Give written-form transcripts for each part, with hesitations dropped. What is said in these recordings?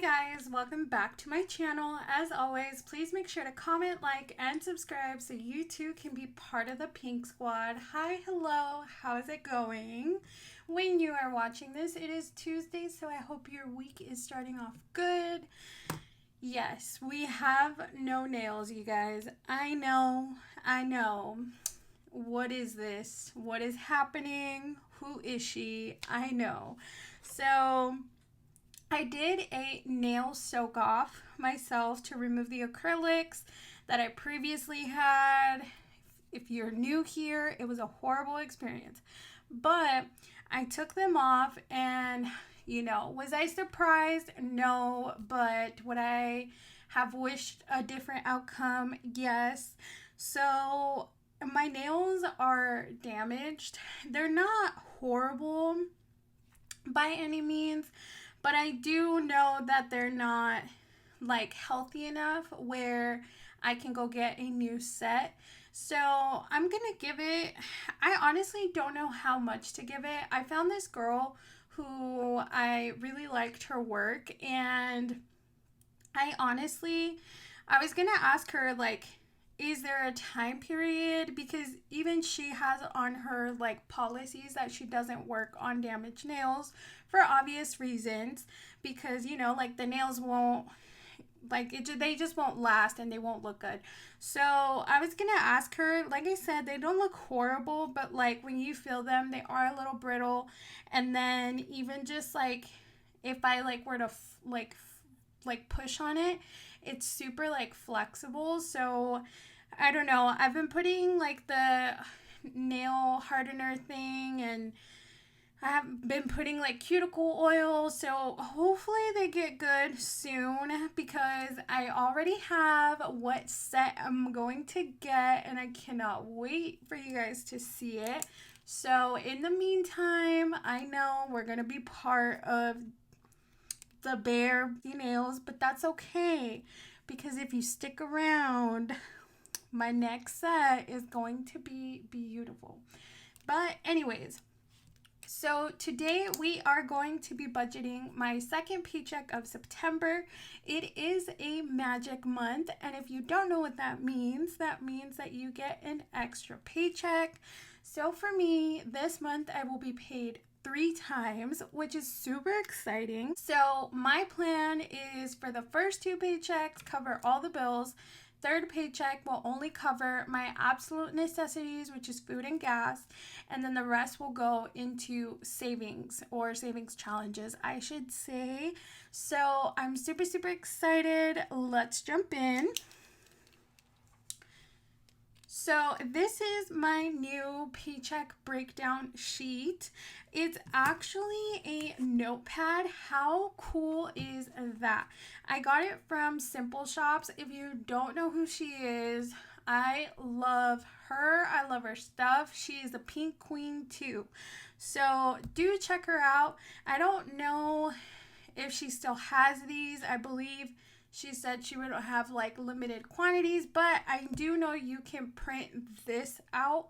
guys, welcome back to my channel. As always, please make sure to comment, like, and subscribe so you too can be part of the Pink Squad. Hi, hello, how is it going? When you are watching this, it is Tuesday, so I hope your week is starting off good. Yes, we have no nails, you guys. I know. What is this? What is happening? Who is she? I know. So I did a nail soak off myself to remove the acrylics that I previously had. If you're new here, it was a horrible experience. But I took them off and, was I surprised? No. But would I have wished a different outcome? Yes. So my nails are damaged. They're not horrible by any means, but I do know that they're not healthy enough where I can go get a new set. So I'm gonna give it, I honestly don't know how much to give it. I found this girl who I really liked her work, and I was gonna ask her, is there a time period? Because even she has on her policies that she doesn't work on damaged nails for obvious reasons, because the nails won't they just won't last and they won't look good. So I was gonna ask her, like I said, they don't look horrible, but when you feel them, they are a little brittle. And then even just if I were to push on it, it's super flexible. So I don't know, I've been putting the nail hardener thing, and I have been putting cuticle oil, so hopefully they get good soon, because I already have what set I'm going to get and I cannot wait for you guys to see it. So in the meantime, I know we're going to be part of the bare nails, but that's okay, because if you stick around, my next set is going to be beautiful. But anyways, so today we are going to be budgeting my second paycheck of September. It is a magic month, and if you don't know what that means that you get an extra paycheck. So for me, this month I will be paid 3 times, which is super exciting. So my plan is for the first 2 paychecks, cover all the bills. Third paycheck will only cover my absolute necessities, which is food and gas, and then the rest will go into savings, or savings challenges, I should say. So I'm super, super excited. Let's jump in. So this is my new paycheck breakdown sheet. It's actually a notepad. How cool is that? I got it from Simple Shops. If you don't know who she is, I love her. I love her stuff. She is a pink queen too. So do check her out. I don't know if she still has these. I believe she said she would have limited quantities, but I do know you can print this out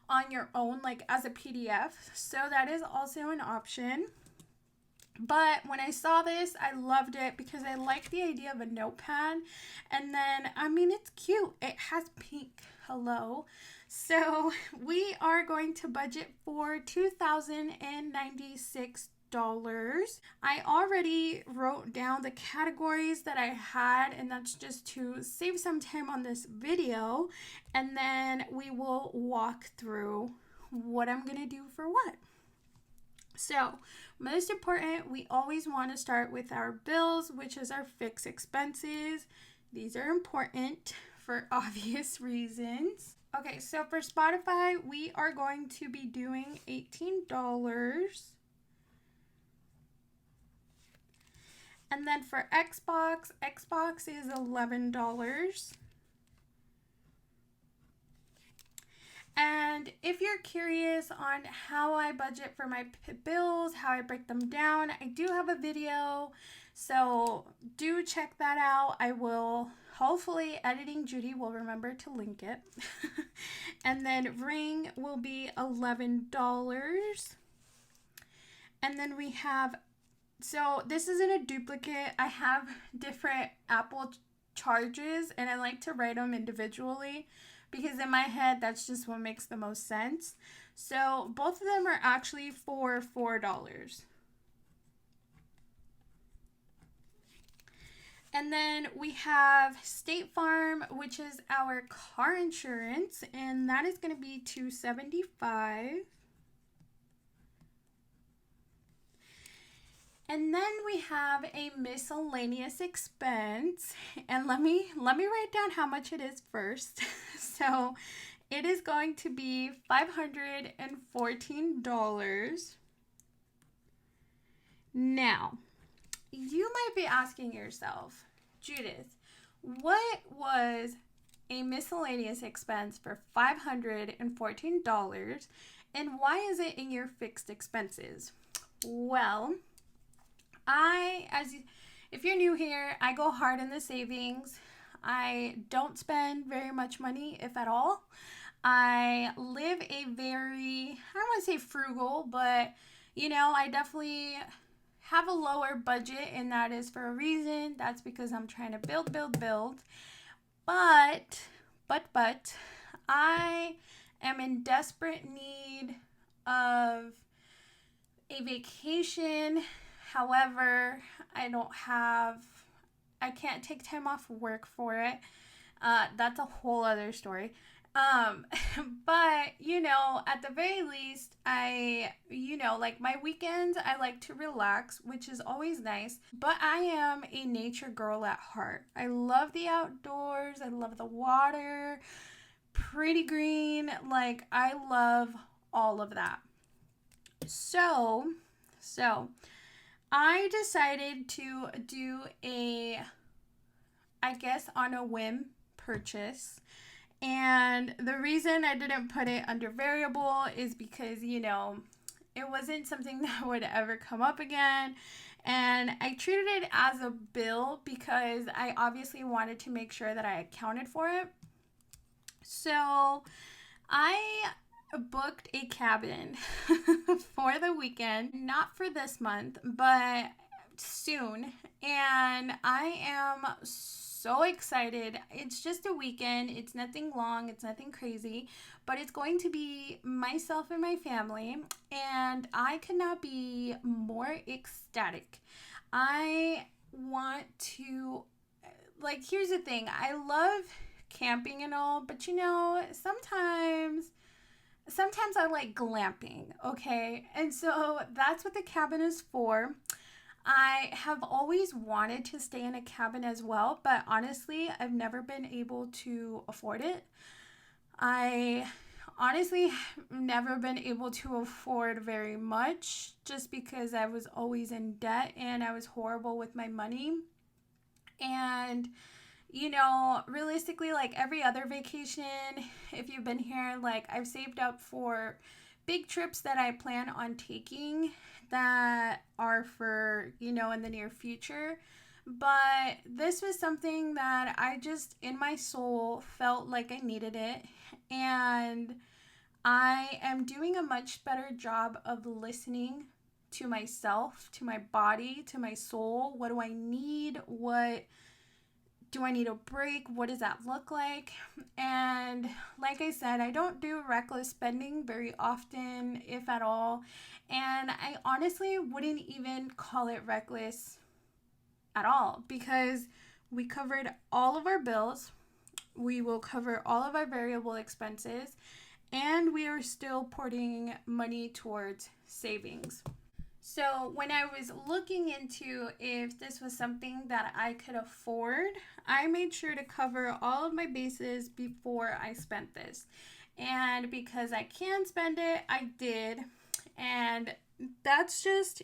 on your own as a PDF. So that is also an option. But when I saw this, I loved it because I like the idea of a notepad. And then, it's cute. It has pink. Hello. So we are going to budget for $2,096. I already wrote down the categories that I had, and that's just to save some time on this video, and then we will walk through what I'm gonna do for what. So most important, we always want to start with our bills, which is our fixed expenses. These are important for obvious reasons. Okay, so for Spotify, we are going to be doing $18. And then for Xbox is $11. And if you're curious on how I budget for my bills, how I break them down, I do have a video, so do check that out. I will, hopefully editing Judy will remember to link it. And then Ring will be $11. And then we have So this isn't a duplicate. I have different Apple charges and I like to write them individually because in my head that's just what makes the most sense. So both of them are actually for $4. And then we have State Farm, which is our car insurance, and that is going to be $275. And then we have a miscellaneous expense, and let me write down how much it is first. So it is going to be $514. Now, you might be asking yourself, Judith, what was a miscellaneous expense for $514 and why is it in your fixed expenses? Well, if you're new here, I go hard in the savings. I don't spend very much money, if at all. I live a very, I don't want to say frugal, but I definitely have a lower budget, and that is for a reason. That's because I'm trying to build. But I am in desperate need of a vacation. However, I can't take time off work for it. That's a whole other story. But, at the very least, like my weekends, I like to relax, which is always nice, but I am a nature girl at heart. I love the outdoors. I love the water, pretty green. Like, I love all of that. So I decided to do I guess on a whim purchase. And the reason I didn't put it under variable is because, it wasn't something that would ever come up again. And I treated it as a bill because I obviously wanted to make sure that I accounted for it. So I booked a cabin for the weekend, not for this month, but soon. And I am so excited. It's just a weekend. It's nothing long. It's nothing crazy, but it's going to be myself and my family, and I could not be more ecstatic. I want to, here's the thing. I love camping and all, but sometimes I like glamping, okay? And so that's what the cabin is for. I have always wanted to stay in a cabin as well, but honestly, I've never been able to afford it. I honestly never been able to afford very much just because I was always in debt and I was horrible with my money. And realistically, like every other vacation, if you've been here, like I've saved up for big trips that I plan on taking that are for, in the near future. But this was something that I just, in my soul, felt like I needed it. And I am doing a much better job of listening to myself, to my body, to my soul. What do I need? What do I need a break? What does that look like? And like I said, I don't do reckless spending very often, if at all. And I honestly wouldn't even call it reckless at all because we covered all of our bills. We will cover all of our variable expenses, and we are still putting money towards savings. So when I was looking into if this was something that I could afford, I made sure to cover all of my bases before I spent this. And because I can spend it, I did. And that's just,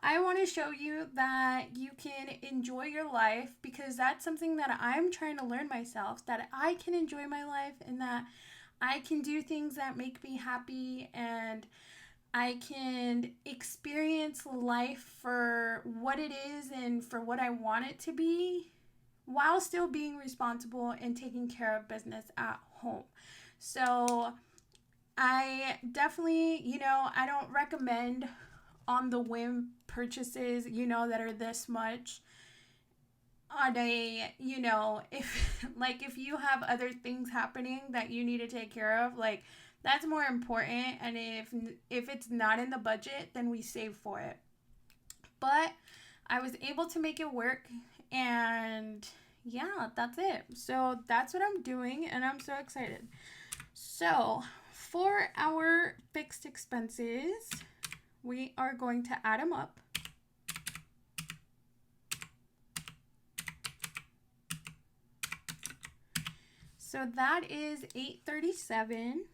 I want to show you that you can enjoy your life, because that's something that I'm trying to learn myself, that I can enjoy my life and that I can do things that make me happy, and I can experience life for what it is and for what I want it to be, while still being responsible and taking care of business at home. So I definitely, I don't recommend on the whim purchases, that are this much on a, if you have other things happening that you need to take care of, like, that's more important. And if it's not in the budget, then we save for it. But I was able to make it work, and yeah, that's it. So that's what I'm doing, and I'm so excited. So for our fixed expenses, we are going to add them up. So that is $837.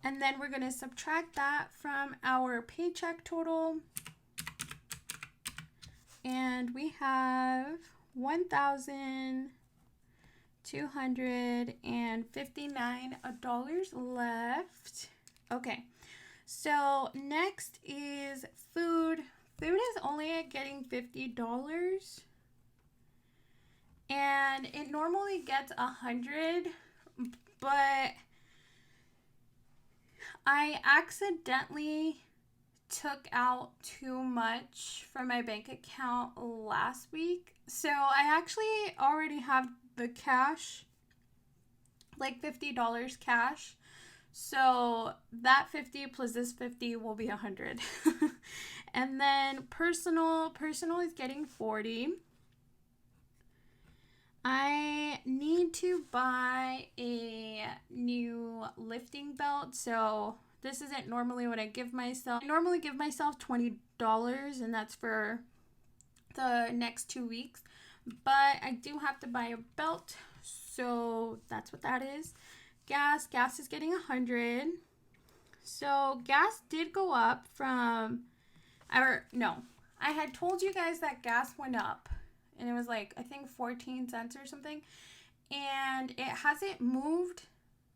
And then we're going to subtract that from our paycheck total. And we have $1,259 left. Okay, so next is food. Food is only getting $50. And it normally gets $100, but I accidentally took out too much from my bank account last week. So I actually already have the cash, like $50 cash. So that 50 plus this 50 will be 100. And then personal is getting 40. I need to buy a new lifting belt. So this isn't normally what I give myself. I normally give myself $20, and that's for the next 2 weeks. But I do have to buy a belt, so that's what that is. Gas is getting 100. So gas did go up from, I had told you guys that gas went up. And it was like, I think 14 cents or something. And it hasn't moved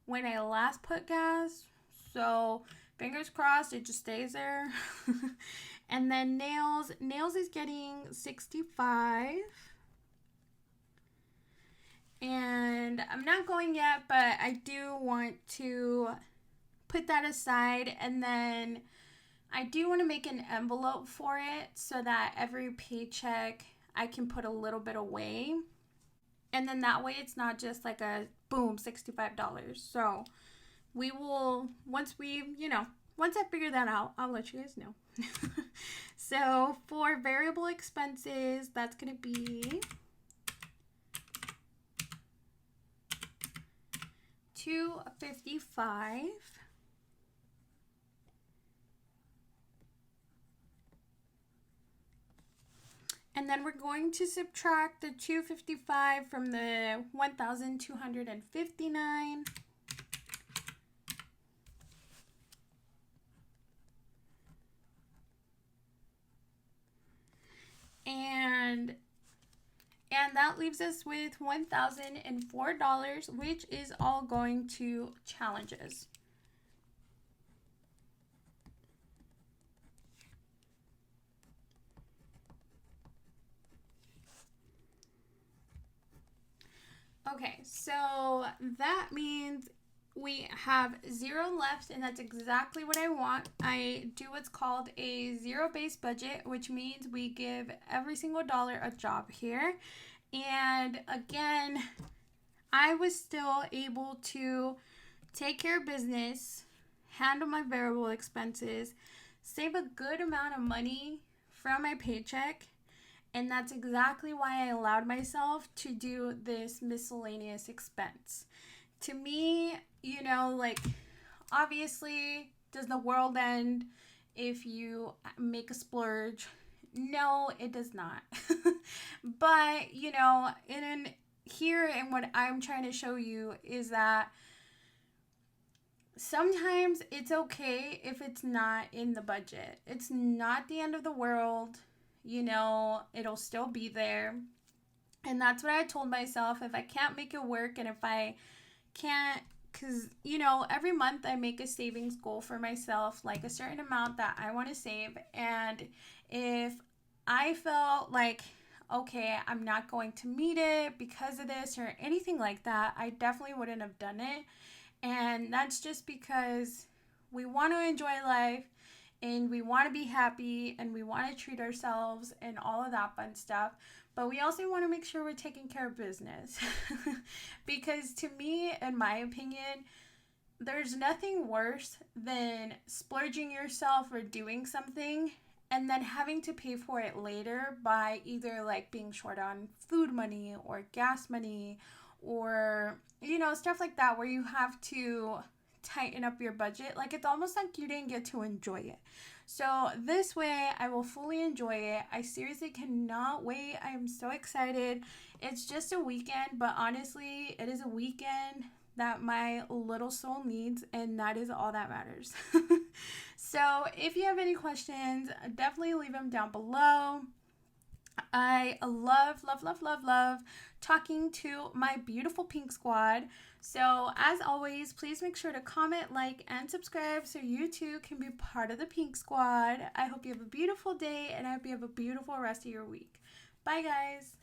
when I last put gas. So fingers crossed it just stays there. And then nails is getting 65. And I'm not going yet, but I do want to put that aside. And then I do want to make an envelope for it so that every paycheck I can put a little bit away. And then that way it's not just like a boom, $65. So we will, once I figure that out, I'll let you guys know. So for variable expenses, that's going to be $255. And then we're going to subtract the $255 from the $1,259. And that leaves us with $1,004, which is all going to challenges. Okay, so that means we have 0 left, and that's exactly what I want. I do what's called a zero-based budget, which means we give every single dollar a job here. And again, I was still able to take care of business, handle my variable expenses, save a good amount of money from my paycheck. And that's exactly why I allowed myself to do this miscellaneous expense. To me, obviously, does the world end if you make a splurge? No, it does not. But, and what I'm trying to show you is that sometimes it's okay if it's not in the budget. It's not the end of the world. It'll still be there. And that's what I told myself. If I can't make it work, and if I can't, because, every month I make a savings goal for myself, like a certain amount that I want to save. And if I felt like, okay, I'm not going to meet it because of this or anything like that, I definitely wouldn't have done it. And that's just because We want to enjoy life, and we want to be happy, and we want to treat ourselves and all of that fun stuff. But we also want to make sure we're taking care of business. Because to me, in my opinion, there's nothing worse than splurging yourself or doing something and then having to pay for it later by either like being short on food money or gas money or, stuff like that, where you have to tighten up your budget. Like, it's almost like you didn't get to enjoy it. So this way I will fully enjoy it. I seriously cannot wait. I am so excited. It's just a weekend, but honestly, it is a weekend that my little soul needs, and that is all that matters. So if you have any questions, definitely leave them down below. I love talking to my beautiful pink squad. So as always, please make sure to comment, like, and subscribe so you too can be part of the pink squad. I hope you have a beautiful day, and I hope you have a beautiful rest of your week. Bye, guys.